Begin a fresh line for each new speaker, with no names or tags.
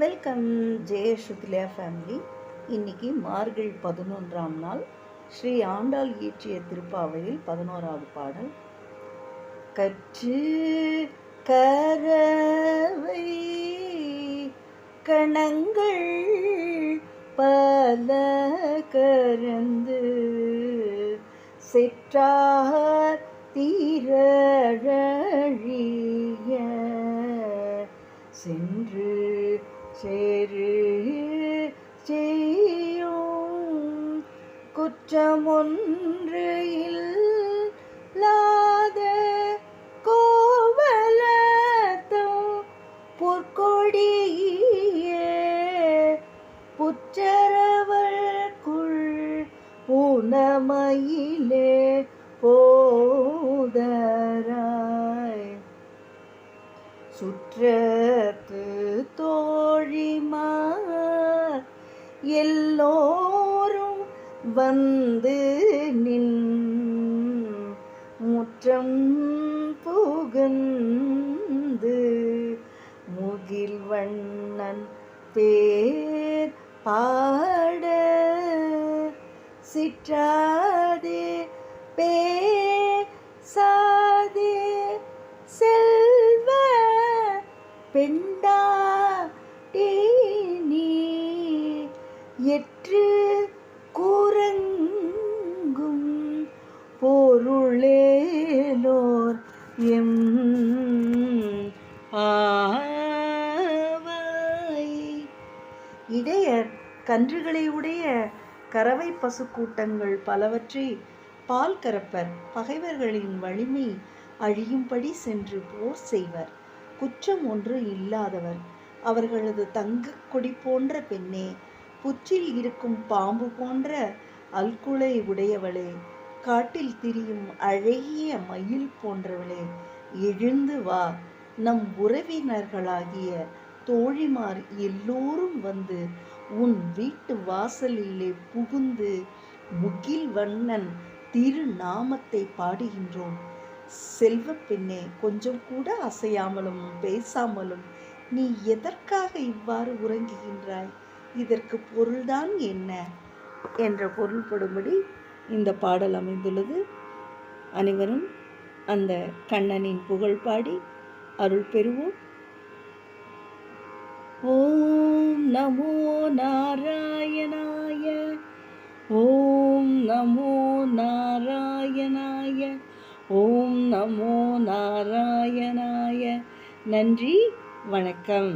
Welcome ஜெயஸ்ருதிலயா family. இன்னைக்கு மார்கழி 11ஆம் நாள் ஸ்ரீ ஆண்டாள் இயற்றிய திருப்பாவையில் 11வது பாடல். கற்று கரவை கணங்கள் பல கரந்து செற்றார் தீரழிய சென்று சேரு செய்யும் குற்றமொன்று இல்லாத கோவலத்தம் பொற்கொடிய புற்றரவர்க்குள் பூனமயிலே போதராய் சுற்றத்து தோழிமார் எல்லோரும் வந்து நின் முற்றம் புகுந்து முகில் வண்ணன் பேர் பாட சிற்றாதே பேசாதே செல்வ பெண்டாட்டி நீ எற்று கூறங்கும் பொருளேலோர் எம் ஆவாய். இடையர் கன்றுகளை உடைய கறவை பசு கூட்டங்கள் பலவற்றை பால் கறப்பர். பகைவர்களின் வலிமை அழியும்படி சென்று போர் செய்வர். குற்றம் ஒன்று இல்லாதவர். அவர்களது தங்க கொடி போன்ற பெண்ணே, புற்றில் இருக்கும் பாம்பு போன்ற அல்குலை உடையவளே, காட்டில் திரியும் அழகிய மயில் போன்றவளே, எழுந்து வா. நம் உறவினர்களாகிய தோழிமார் எல்லோரும் வந்து உன் வீட்டு வாசலிலே புகுந்து முகில் வண்ணன் திருநாமத்தை பாடுகின்றோம். செல்வ பெண்ணே, கொஞ்சம் கூட அசையாமலும் பேசாமலும் நீ எதற்காக இவ்வாறு உறங்குகின்றாய்? இதற்கு பொருள்தான் என்ன என்ற பொருள்படும்படி இந்த பாடல் அமைந்துள்ளது. அனைவரும் அந்த கண்ணனின் புகழ் பாடி அருள் பெறுவோம். ஓம் நமோ நாராயணாய, ஓம் நமோ நாராயணாய, ஓம் நமோ நாராயணாய. நன்றி, வணக்கம்.